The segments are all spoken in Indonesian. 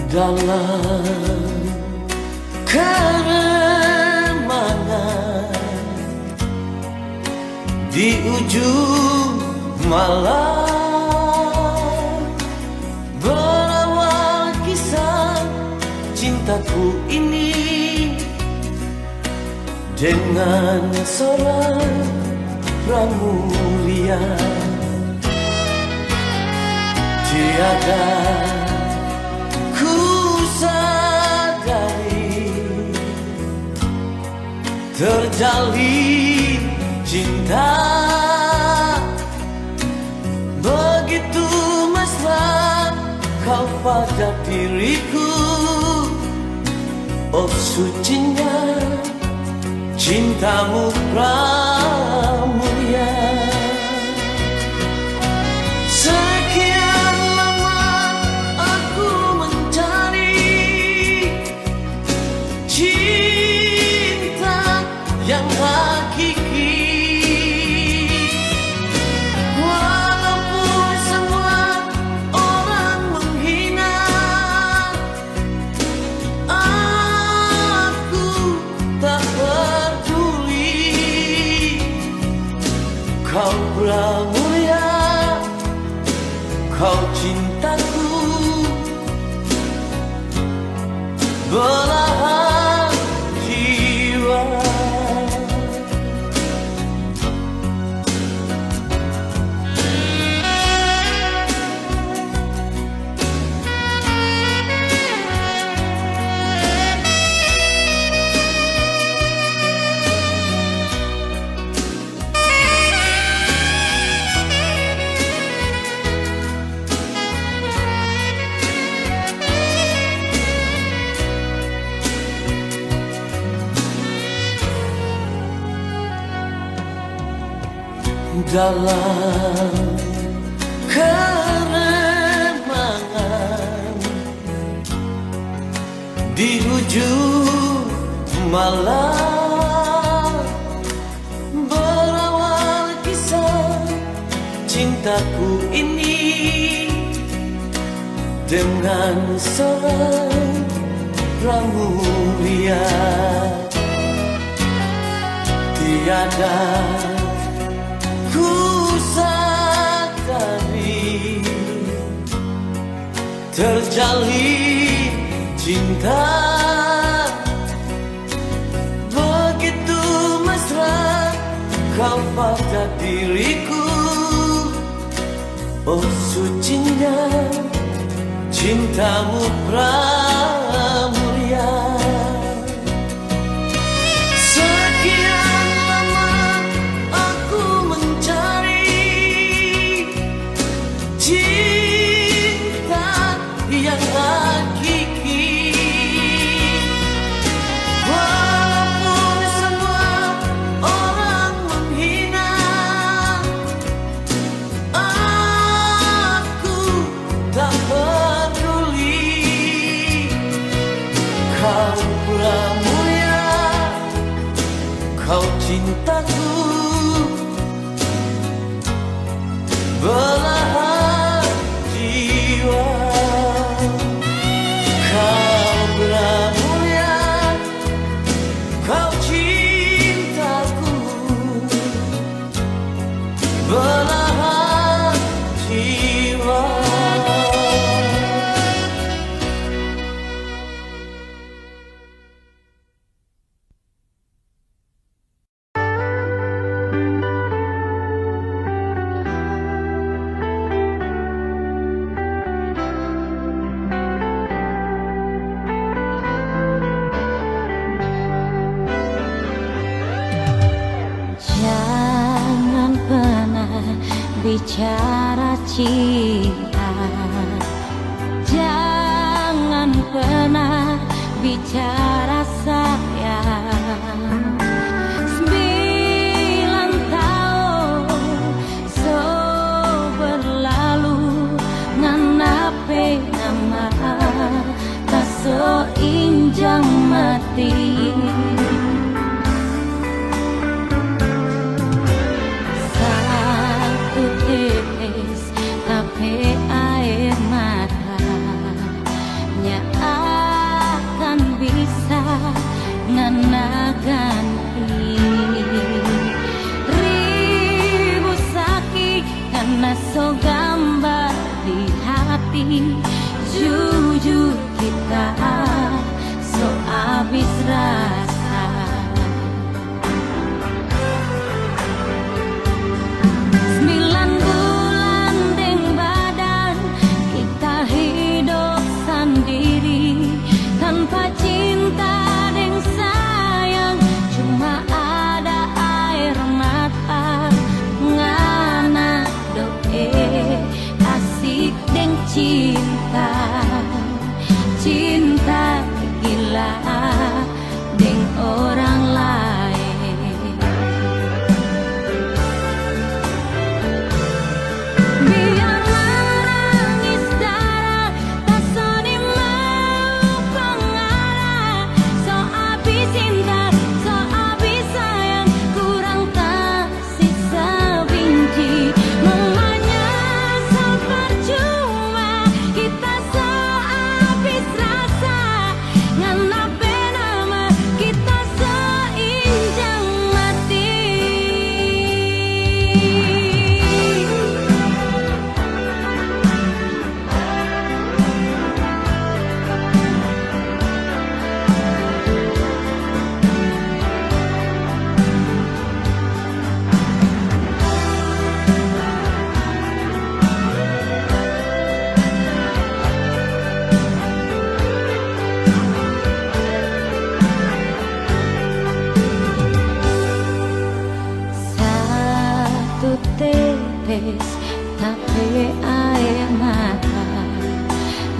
dalam keremangan di ujung malam, berawal kisah cintaku ini dengan seorang pramulia. Tiada ku sadari terjalin cinta begitu mesra kau pada diriku. Oh sucinya cintamu pramulia. Sekian lama aku mencari cinta yang hakiki, walaupun semua orang menghina, aku tak peduli. Kau pramulia, kau cintaku, belahan jiwa. Dalam keremangan di ujung malam, berawal kisah cintaku ini dengan seorang pramulia. Tiada ku sadari terjalin cinta begitu mesra kau pada diriku. Oh sucinya cintamu pramulia. Sekian lama aku mencari cinta yang hakiki, walaupun semua orang menghina, aku tak peduli. Kau pramulia, kau cintaku, belahan jiwa. Kau pramulia, kau cintaku, belahan jiwa. Jangan pernah bicara cinta, jangan pernah bicara sayang. 9 tahun so berlalu nganape nama tak so injang mati. Satu tetes tapi air mata nya Jujur kita so habis rasa. 9 bulan deng badan kita hidup sendiri, tanpa cinta deng sayang, cuma ada air mata. Ngana doe asik deng cinta, cinta gila deng orang lain. Biar menangis darah tak soni mau pengarah. So habis cinta, so habis sayang, kurang tak sisa benci. Memangnya so percuma kita so habis rasa. Nganape nama kita so injang mati. Satu tetes tapi air mata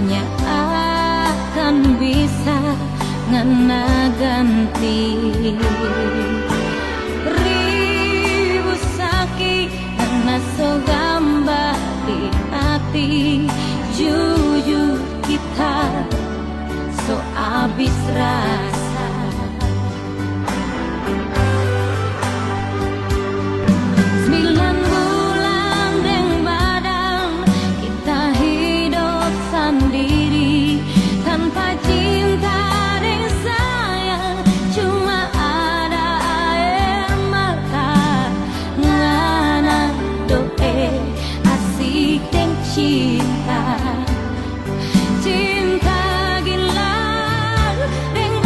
nya akan bisa ngena ganti ribu sakit karena so gambar di hati. Jujur kita so habis rasa. 9 bulan deng badan kita hidup sendiri, tanpa cinta deng sayang, cuma ada air mata. Ngana doe asik deng cinta, cinta gila deng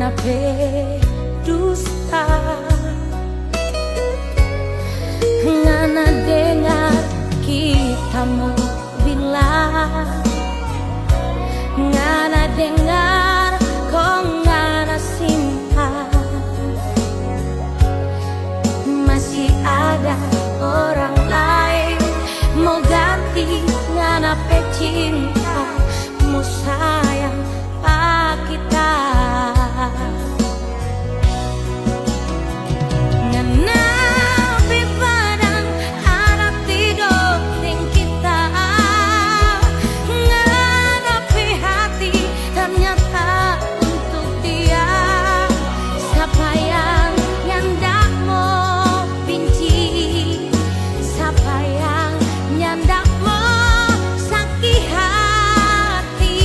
nganape dusta. Ngana dengar kita mau bilang, ngana dengar kok ngana simpan. Masih ada orang lain mau ganti nganape cinta, mau sayang pak kita. Nganape padang ada tiga ting kita, nganape hati ternyata untuk dia. Siapa yang ndak mau benci, siapa yang ndak mau sakit hati.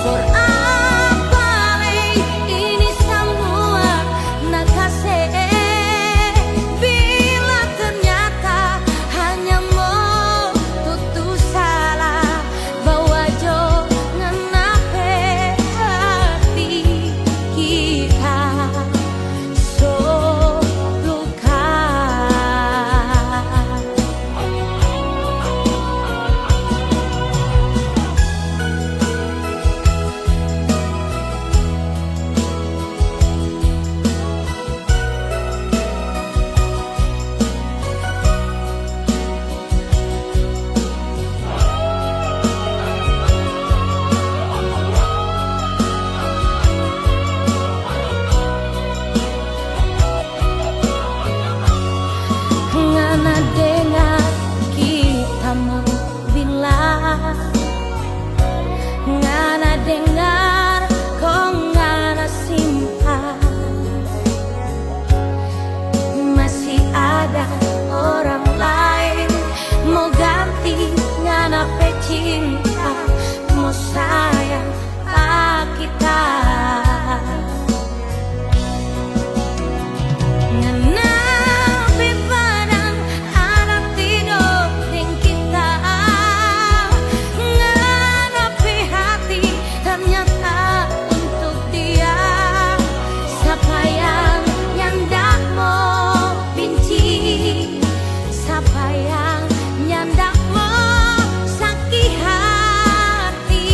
For apa ini semua nak kasih, bila ternyata hanya mau tutup salah. Bawa jo nganape hati kita so luka. Ngana dengar kita mau bilang, ngana dengar kok ngana simpan. Masih ada orang lain mau ganti nganape cinta, mau sayang pak kita. Nganape padang ada tiga ting kita, nganape hati ternyata untuk dia. Siapa yang ndak mau benci, siapa yang ndak mau sakit hati.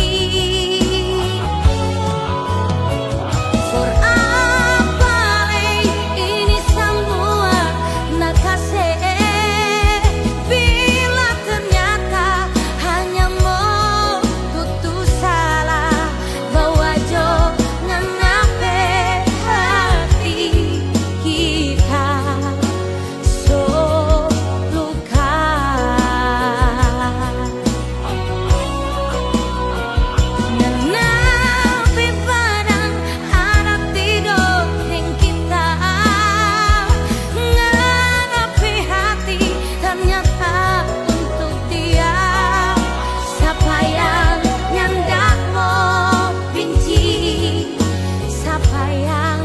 For apa ini semua nak kasih, bila ternyata hanya mau tutup salah. Bawa jo nganape hati kita so luka. Nganape padang ada tiga ting kita, nganape hati ternyata untuk dia. Siapa yang ndak mau benci, siapa yang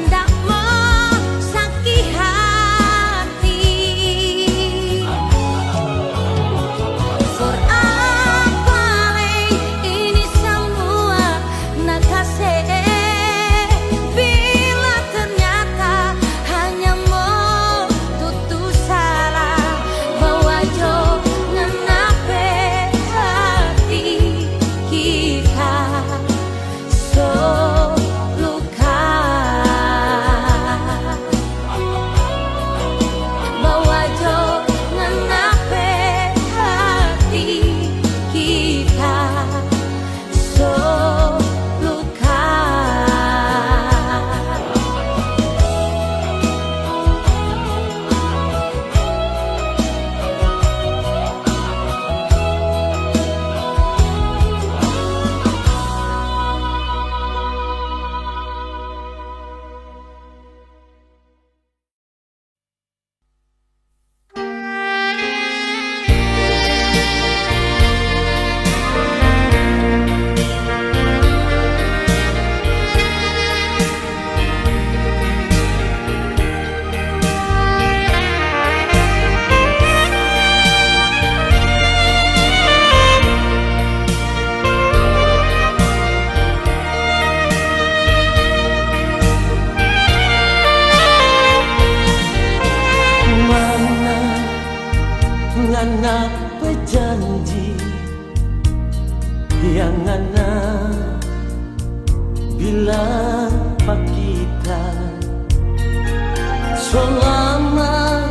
ndak mau sakit hati. For apa ini semua nak kasih, bila ternyata hanya mau tutup salah. Bawa jo nganape hati kita so luka. Bawa jo nganape hati kita so luka. yang ngana bilang pak kita selama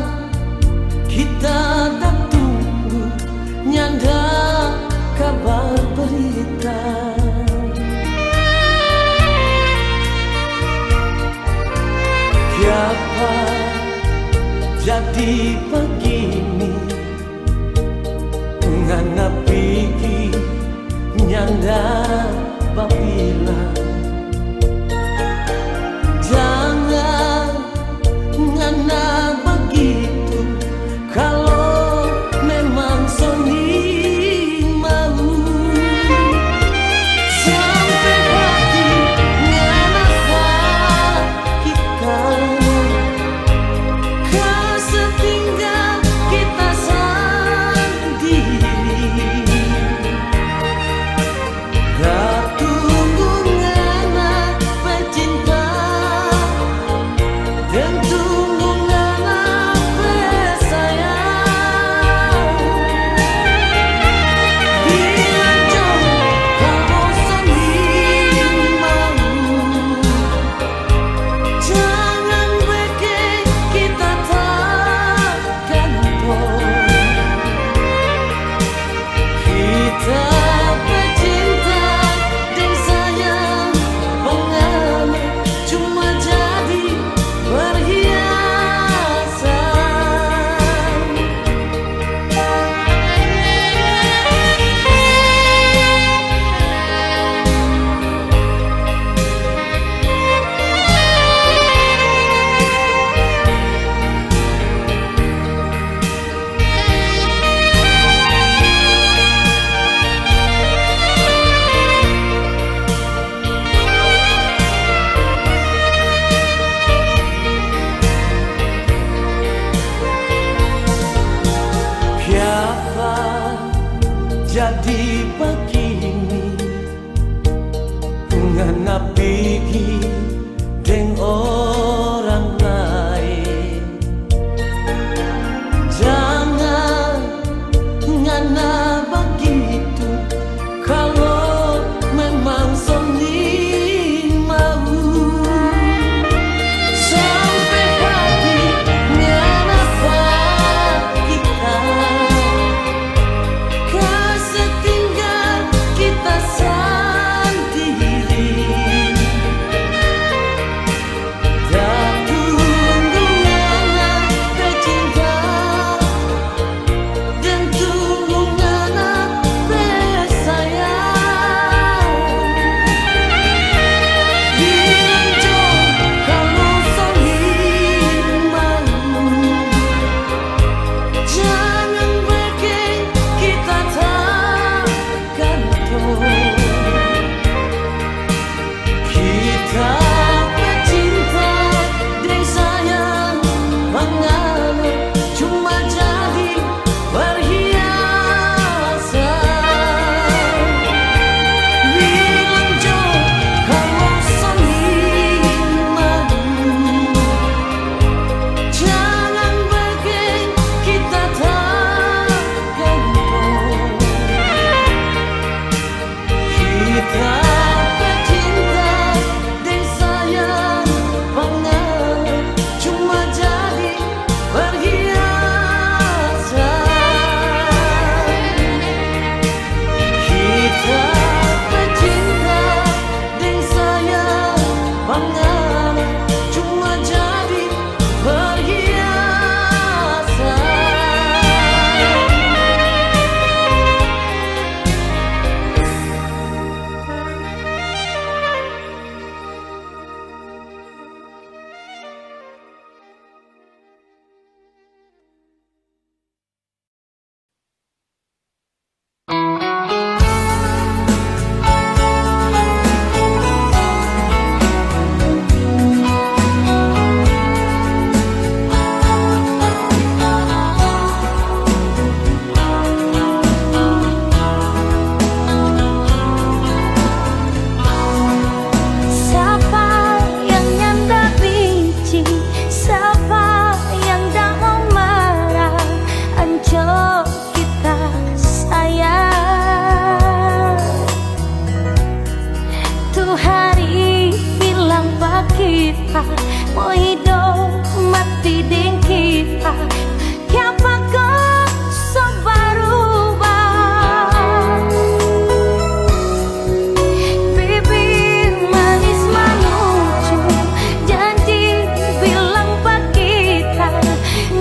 kita tak tunggu nyanda kabar berita. Siapa jadi begini ngana pigi nyanda babilang jangan ngana begitu kalau memang Sony mau sampai hati ngana sakitkan kesetinggal kita sendiri. Tak tunggu ngana bercinta dan tunggu ngana bersayang. Bilang jauh kalau Sony mau jangan bikin kita takkan pun kita bercinta dan sayang mengalir cuma jadi perhiasan. Siapa jadi begini ngana pigi deng orang lain. Jangan ngana begitu kalau memang Sony mau sampai hati ngana sakitkan kesetinggal kita sendiri. Dan kita, mau hidup mati ding kita. Siapa kau so berubah? Bibir manis manucu, janji bilang pak kita,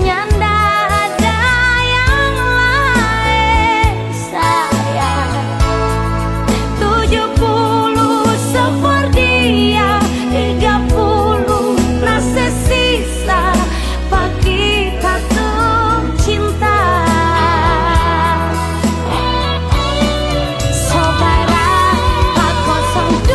nyanda ada yang lain sayang. 70 sopor dia, 30 nasi sisa, pak kita tuh cinta. Saudara pak 02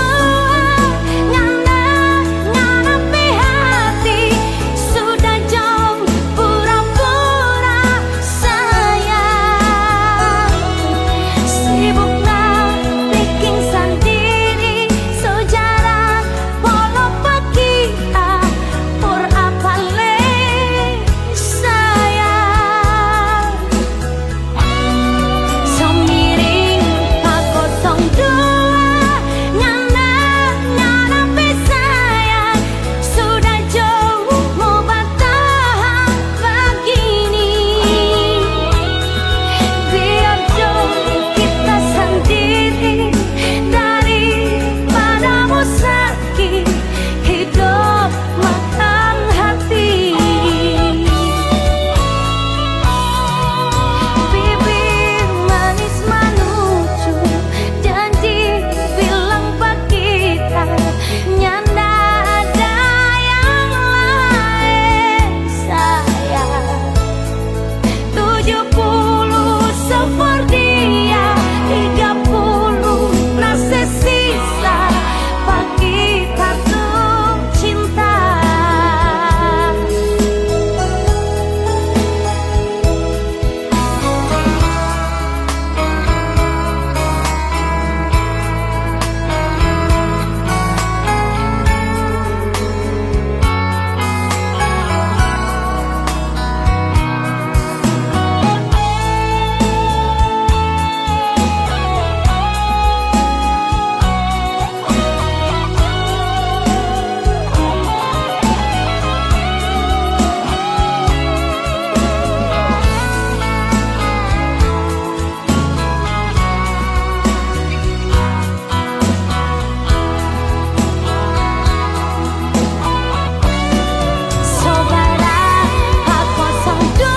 ngana-nganapi hati, sudah jauh pura-pura sayang. Sibuklah bikin sendiri sejarah walau pak kita pur apa le sayang. Semiring pak 02 ngana-nganapi sayang, sudah jauh mau bertahan begini. Biar jauh kita sendiri daripada sakit hidup makan hati. Bibir manis manucu, janji bilang pak kita, nyanda ada yang lain sayang. 70 sopor dia, 30 nasi sisa, pak kita tuh cinta. Saudara pak 02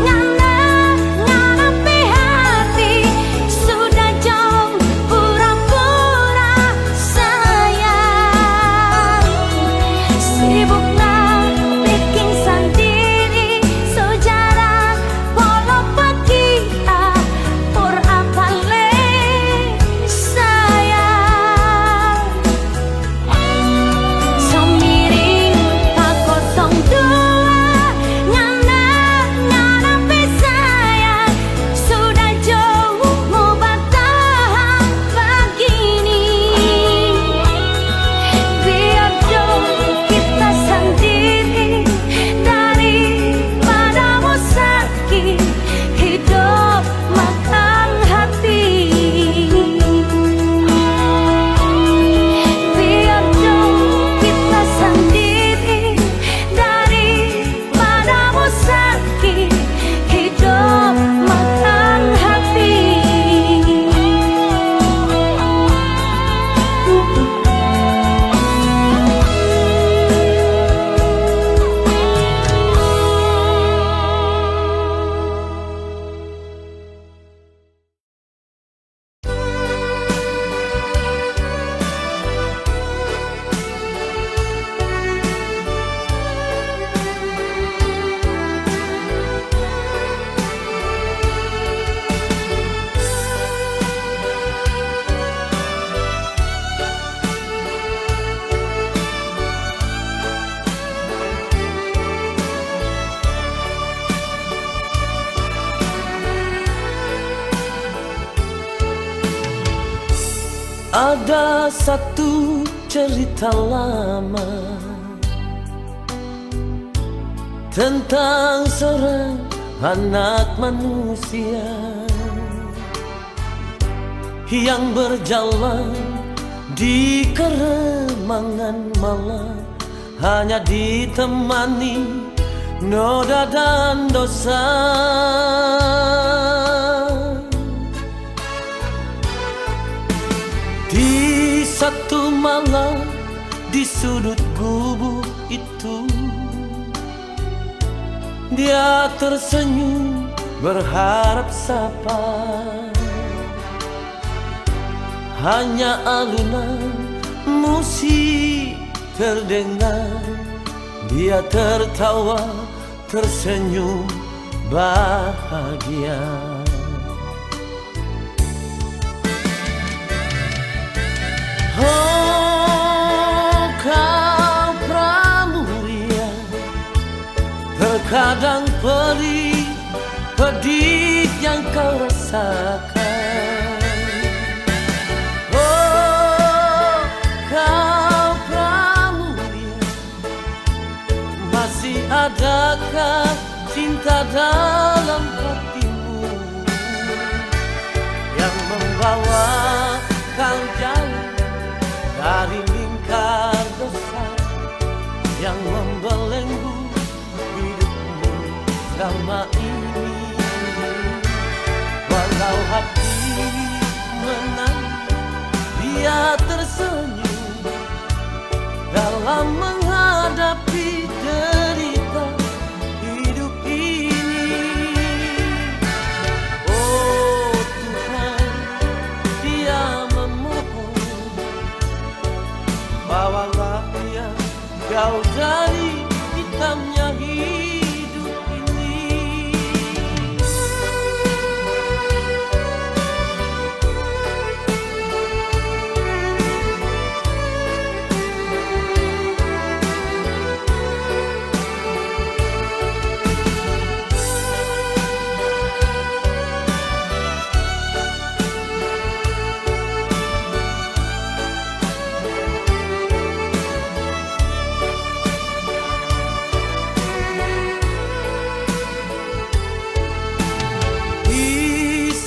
ngana-nganapi hati, sudah jauh pura-pura sayang. Sibuklah bikin sendiri sejarah walau pak kita pur apa le sayang. Semiring pak 02 ngana-nganapi sayang, sudah jauh mau bertahan begini. Biar jauh kita sendiri daripada sakit hidup makan hati. Biar jauh kita sendiri daripada sakit hidup makan hati. Ada satu cerita lama tentang seorang anak manusia yang berjalan Di keremangan malam hanya ditemani noda dan dosa. Di satu malam di sudut gubuk itu, dia tersenyum berharap sapa. Hanya alunan musik terdengar, dia tertawa tersenyum bahagia. Oh kau pramuria, terkadang perih pedih yang kau rasakan. Oh kau pramuria, masih adakah cinta dalam hatimu yang membawa kau jauh dari lingkar dosa yang membelenggu hidupmu selama ini. Walau hati menangis, dia tersenyum dalam menghadapi derita hidup ini. Oh Tuhan, dia memohon, bawalah dia jauh dari hitamnya hidup ini.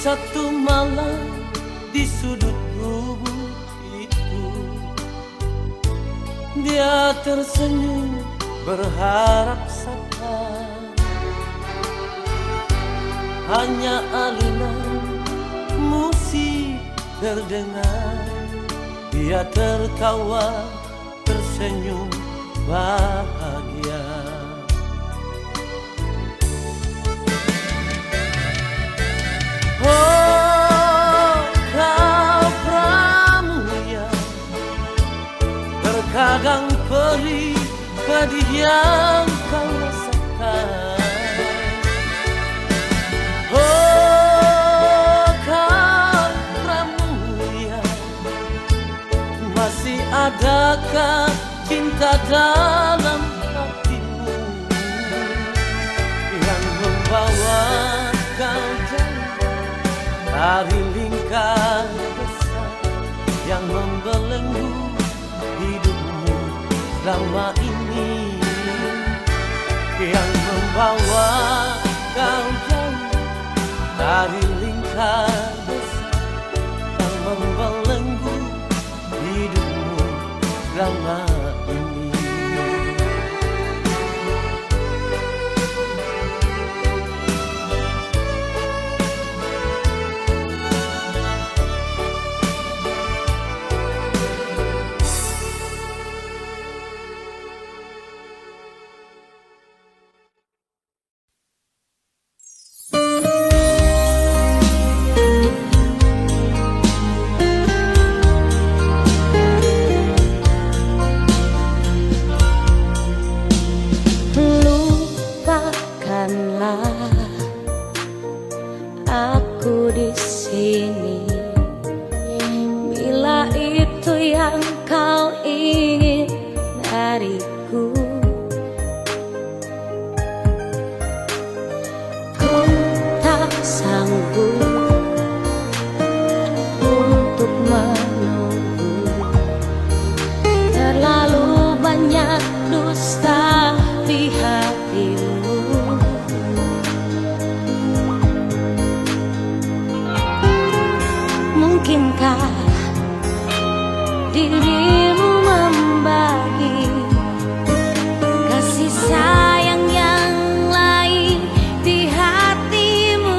Satu malam di sudut gubuk itu, dia tersenyum berharap sapa. Hanya alunan musik terdengar, dia tertawa tersenyum bahagia. Oh kau pramuria, terkadang perih pedih yang kau rasakan. Oh kau pramuria, masih adakah cinta dalam hatimu yang membawa kau jauh dari lingkar dosa yang membelenggu hidupmu selama ini, yang membawa kau jauh dari lingkar dosa yang membelenggu hidupmu selama ini. Aku di sini bila itu yang kau ingin dariku. Ku tak sanggup untuk menunggu, terlalu banyak dusta di hatimu. Mungkinkah dirimu membagi kasih sayang yang lain di hatimu.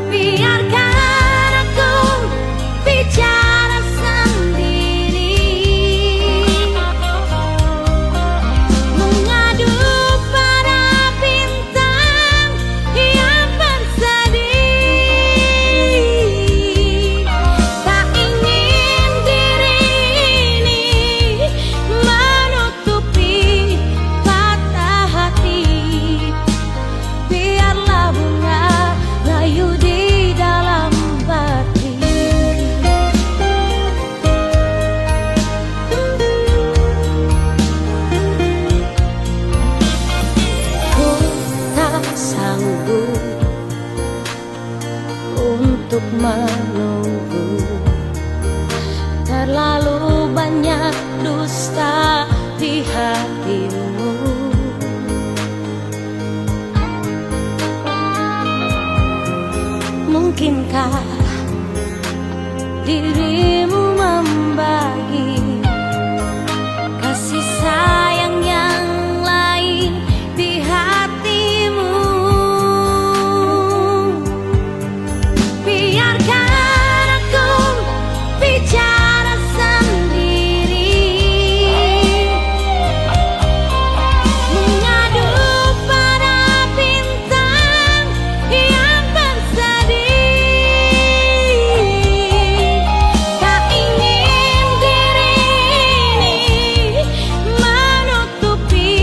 Biarkan aku bicara sendiri, mengadu pada bintang yang bersedih. Tak ingin diri ini menutupi patah hati. Biarlah bunga layu di dalam bati. Ku tak sanggup untuk menunggu, terlalu banyak dusta di hatimu. Mungkinkah dirimu membagi kasih sayang yang lain di hatimu? Biarkan aku bicara sendiri, mengadu pada bintang yang bersedih. Tak ingin diri ini menutupi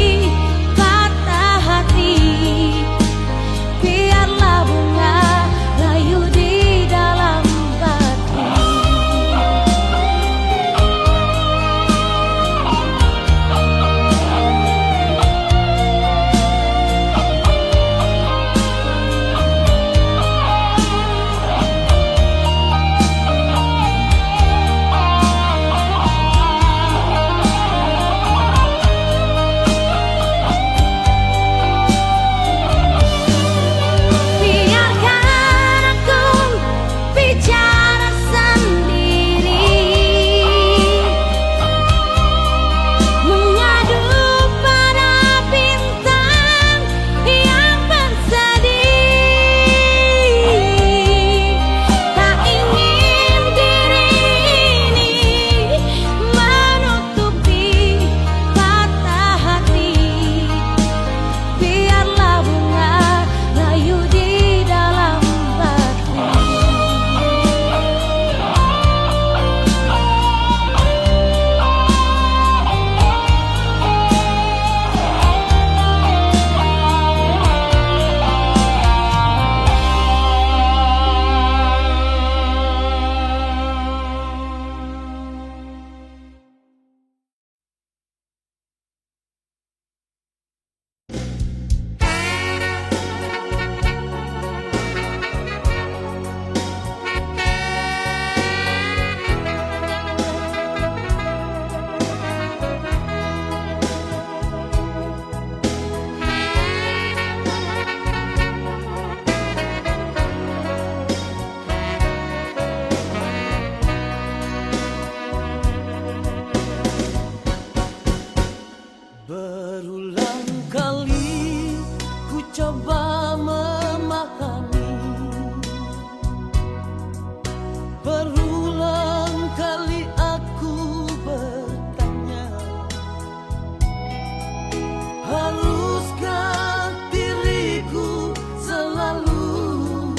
patah hati. Biarlah bunga layu di dalam bati. Biarkan aku bicara sendiri, mengadu pada bintang yang bersedih. Tak ingin diri ini menutupi patah hati. Biarlah bunga layu di dalam bati. Berulang kali ku coba memahami, berulang kali aku bertanya, haruskah diriku selalu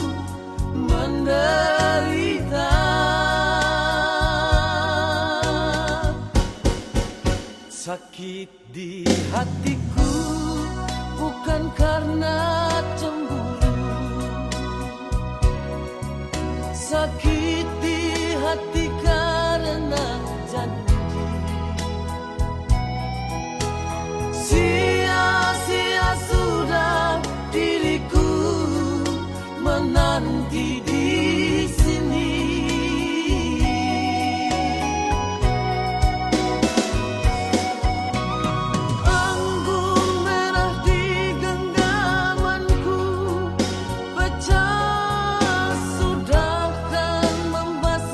menderita? Sakit di hatiku bukan karena cemburu, sakit di hati karena janji. Sia-sia sudah diriku menanti di sini. Pecah sudah kan membasuh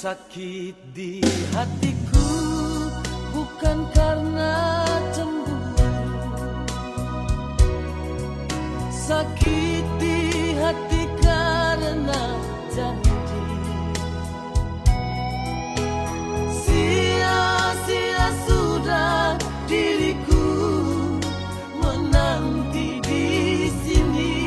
sakit di hatiku bukan karena cemburu, sakit di hati karena janji. Sia-sia sudah diriku menanti di sini.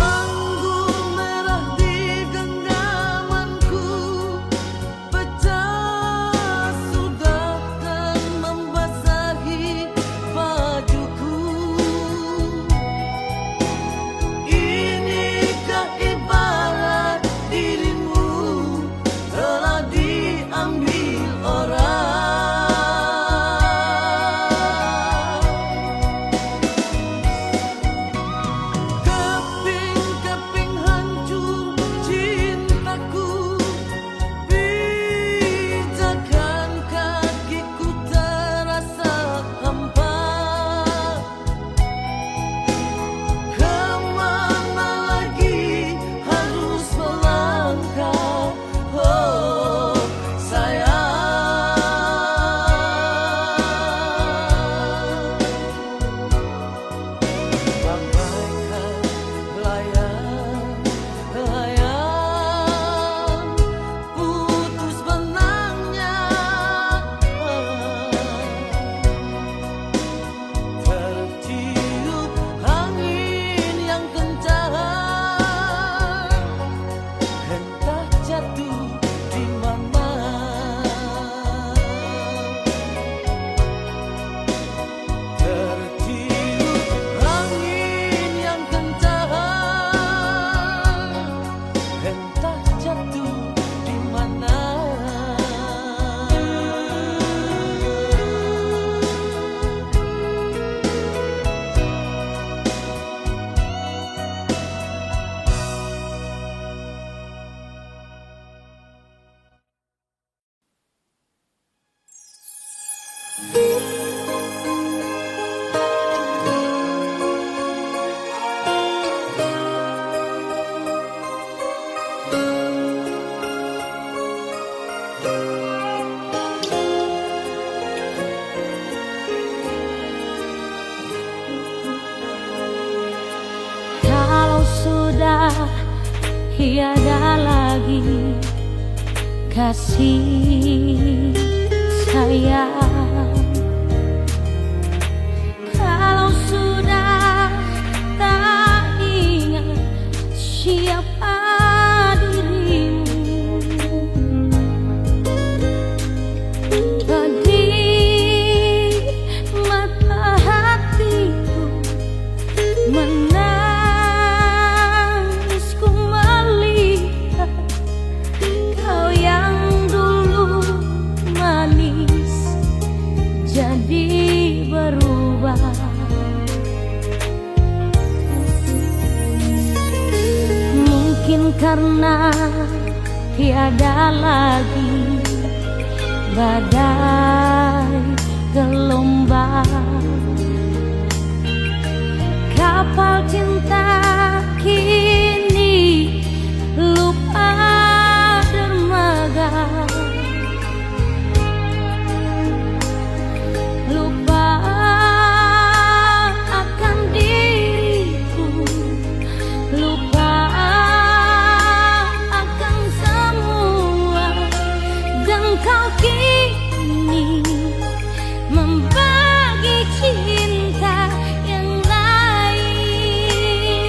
Anggur merah di genggamanku pecah sudah dan membasahi bajuku. Inikah ibarat dirimu telah diambil orang? Keping-keping hancur cintaku, pijakan kakiku terasa hampa. Kemana lagi harus melangkah, oh sayang. Bagaikan layang-layang putus benangnya, tertiup angin yang kencang, entah jatuh di mana. Tertiup angin yang kencang, entah jatuh di mana. Kalau sudah tiada lagi kasih sayang, kalau sudah tak ingat siapa dirimu, pedih mata hatiku menangisku melihat kau yang dulu manis jadi berubah. Mungkin karena tiada lagi badai gelombang, kapal cinta kini lupa dermaga, lupa akan diriku, lupa akan semua, dan kau kini membagi cinta yang lain.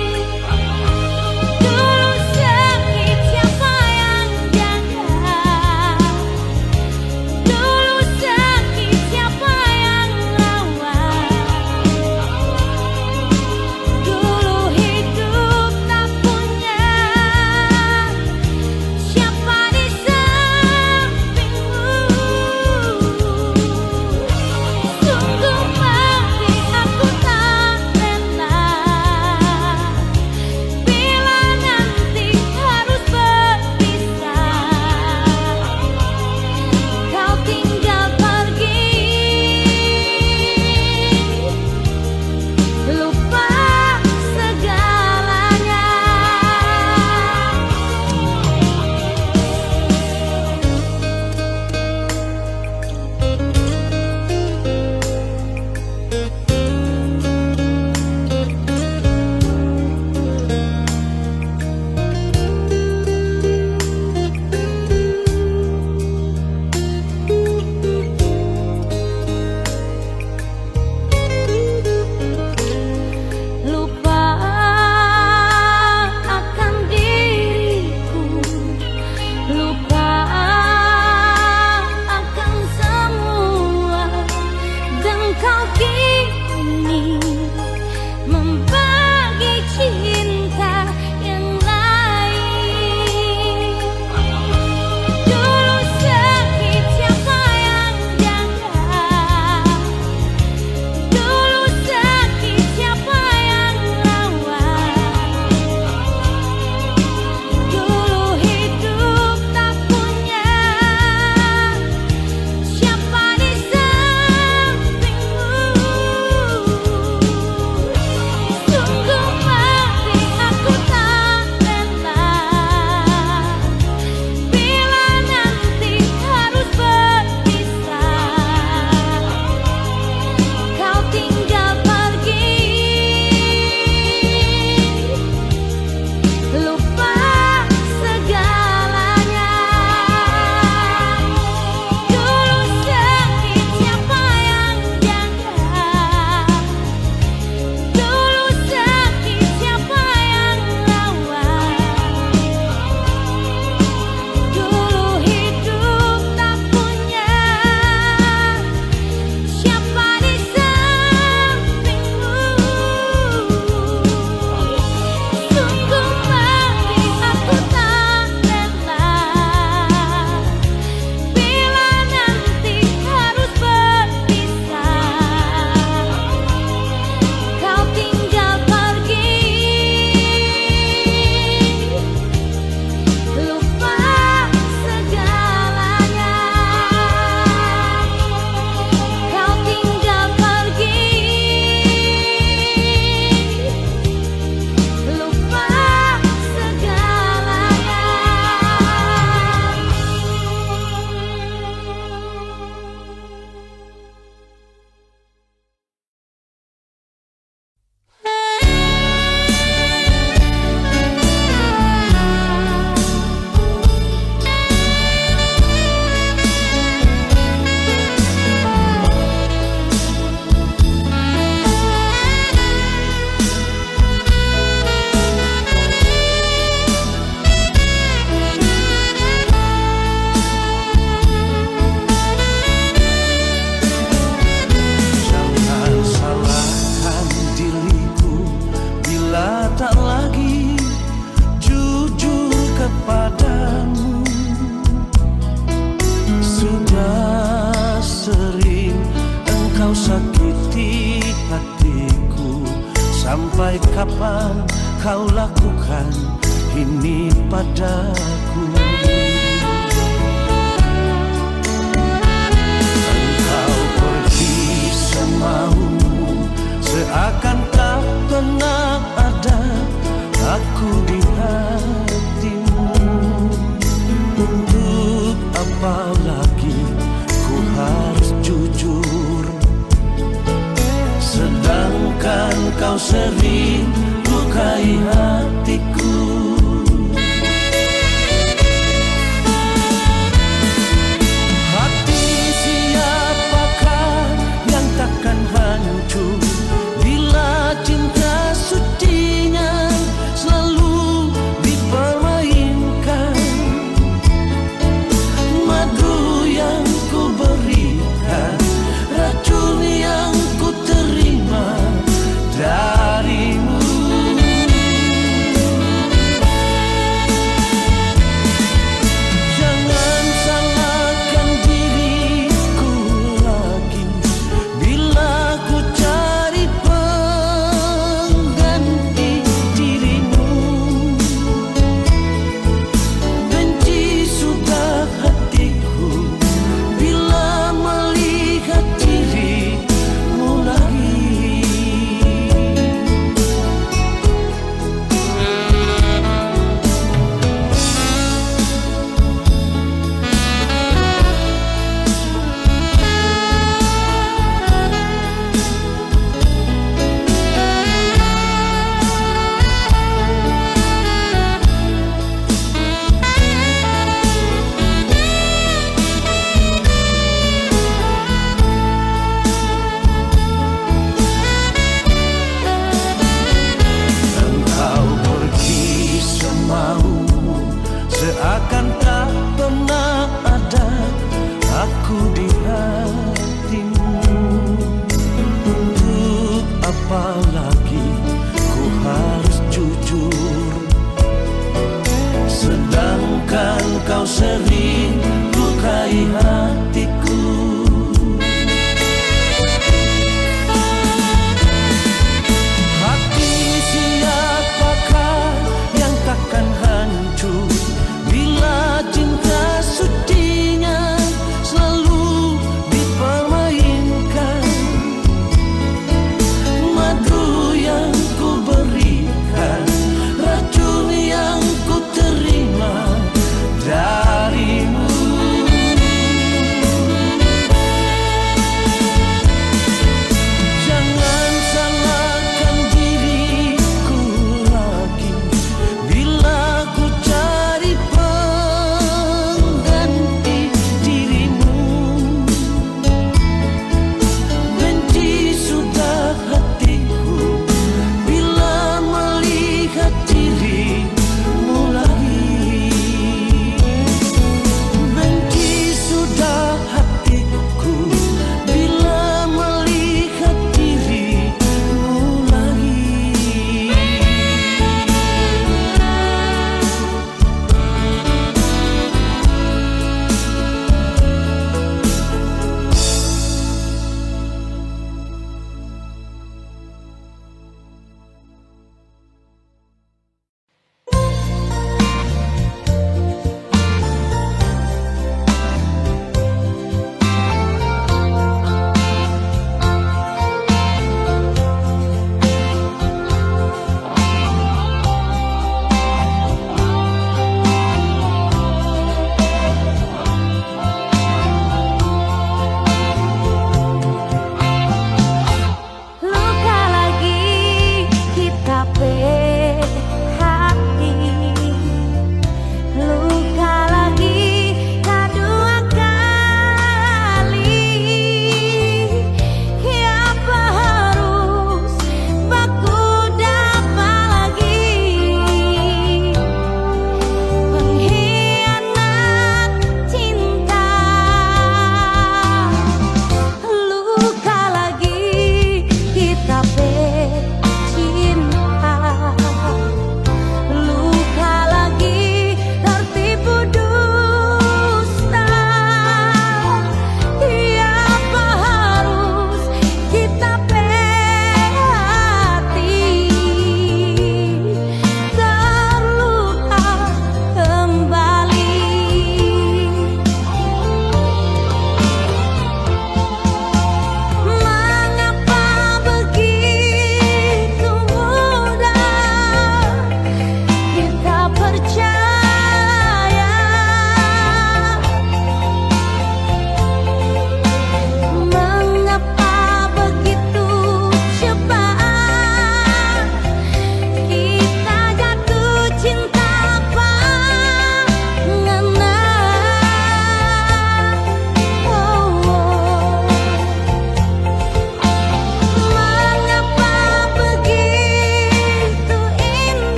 tak lagi jujur kepadamu. Sudah sering engkau sakiti hatiku. Sampai kapan kau lakukan ini padaku? Engkau pergi semaumu, seakan tak pernah ada aku di hatimu. Untuk apa lagi ku harus jujur, sedangkan kau sering lukai hatiku. Hati siapakah yang takkan hancur bila cinta sucinya selalu dipermainkan? Madu yang ku berikan, racun yang ku terima darimu. Jangan salahkan diriku lagi bila ku cari pengganti dirimu. Benci sudah hatiku bila melihat dirimu lagi. Engkau pergi semaumu, seakan tak pernah ada aku di hatimu. Untuk apa lagi ku harus jujur, sedangkan kau sering lukai hatiku. Hati siapakah yang takkan hancur bila cinta sucinya selalu dipermainkan? Madu yang ku berikan, racun yang ku terima darimu.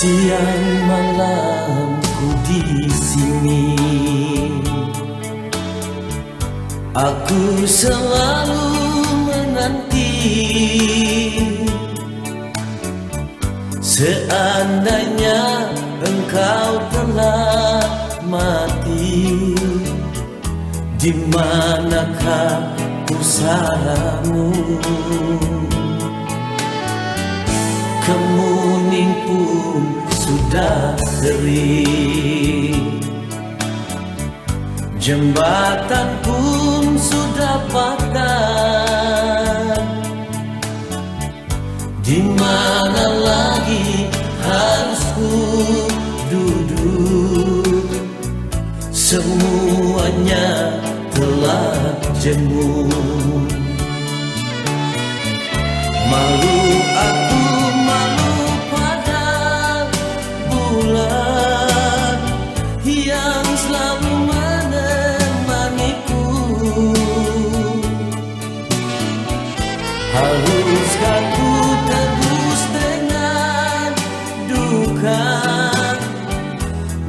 Siang malamku di sini, aku selalu menanti. Seandainya engkau telah mati, di manakah pusaramu? Kemuning pun sudah kering, jembatan pun sudah patah. Di mana lagi harus ku duduk? Semuanya telah jemu. Malu aku, malu pada bulan yang selalu menemaniku. Haruskah ku tebus dengan duka?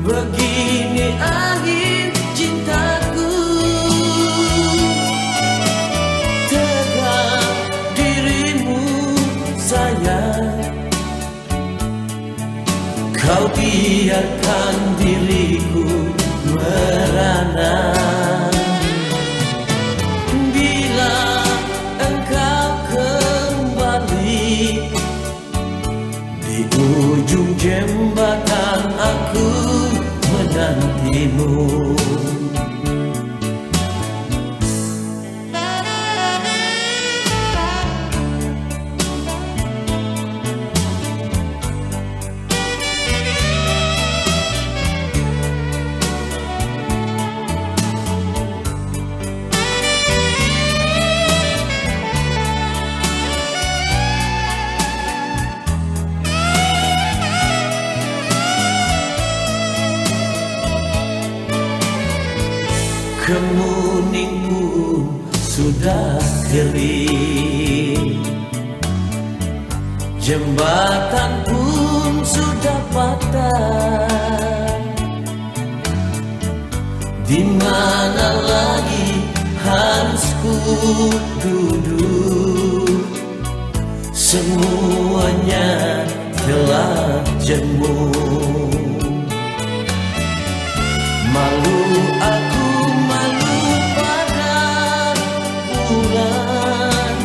Begini akhir cintaku. Tegak dirimu sayang, kau biarkan diriku merana. Bila engkau kembali, di ujung jembatan aku menantimu. Kemuning pun sudah kering, jembatan pun sudah patah. Di mana lagi harus ku duduk? Semuanya telah jemu. Malu aku, malu pada bulan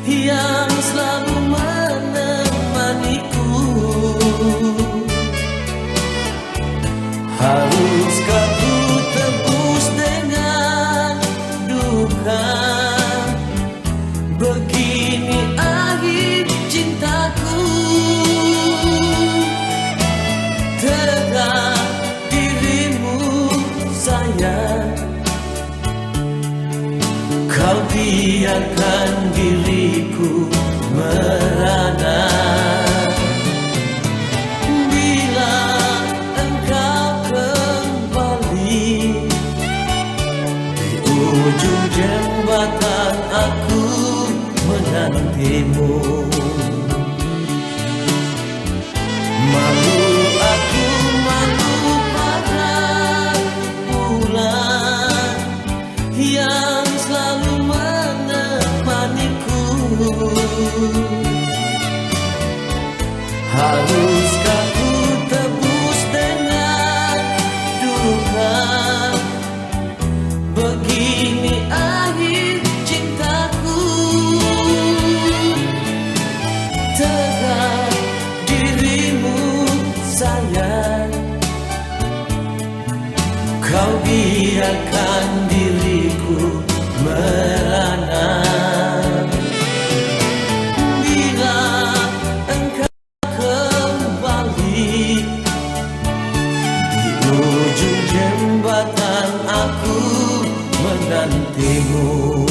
yang selalu menemaniku. Haruskah ku tebus dengan duka? Begini akhir cintaku. Tegak sayang, kau biarkan diriku merana. Bila engkau kembali, di ujung jembatan aku menantimu. Malu aku, malu pada bulan yang selalu menemaniku. Haruskah ku tebus dengan duka? Begini akhir cintaku. Tegak dirimu sayang, kau biarkan diriku merana. Bila engkau kembali, di ujung jembatan aku menantimu.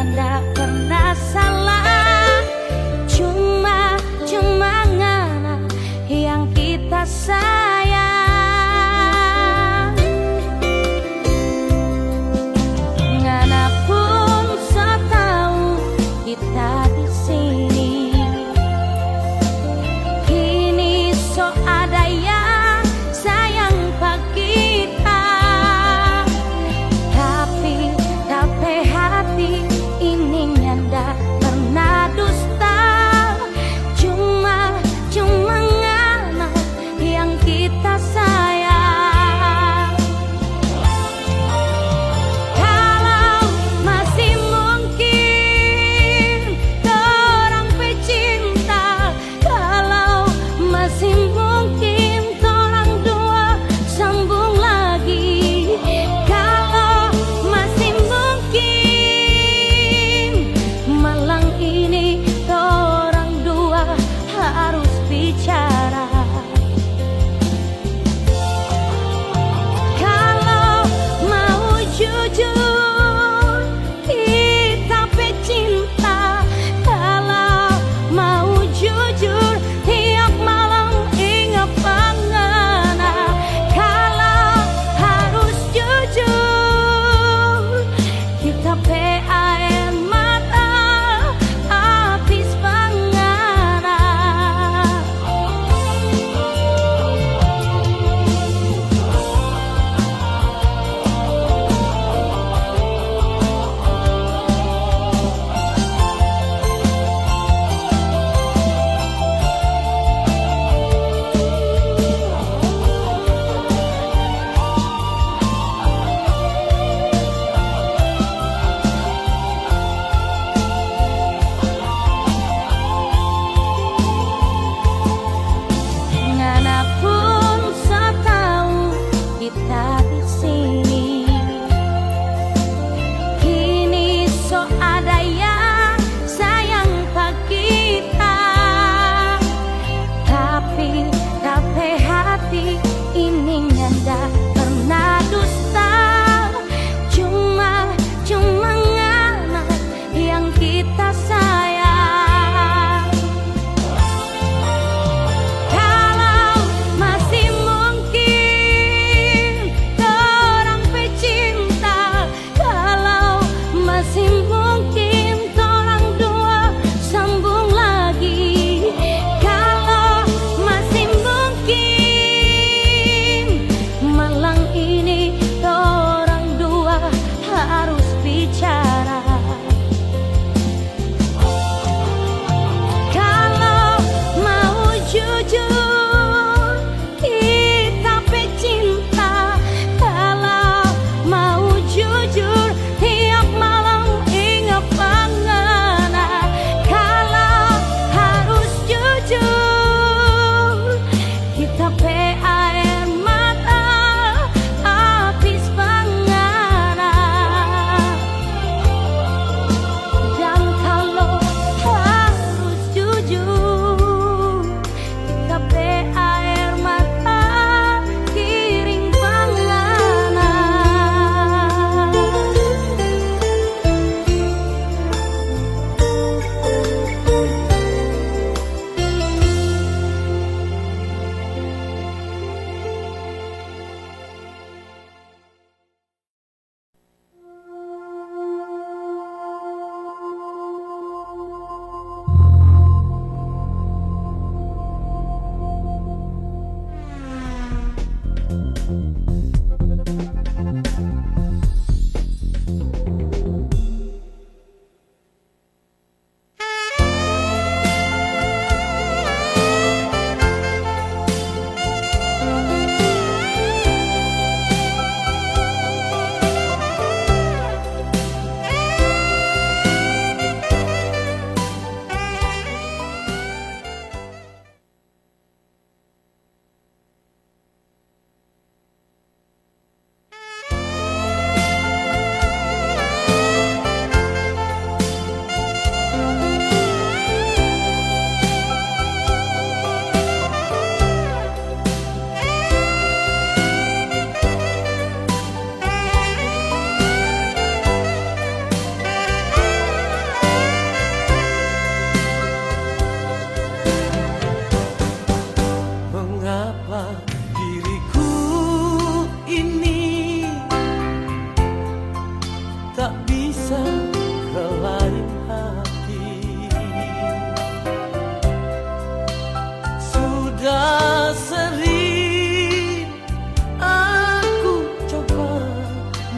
ndak pernah salah. Cuma ngana yang kita sayang. Ngana pun so tahu kita di sini. Kini so ada yang sayang pak kita. Tapi hati ininya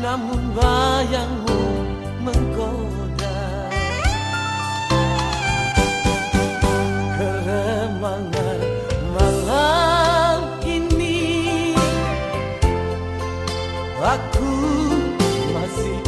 namun bayangmu menggoda. Keremangan malam ini, aku masih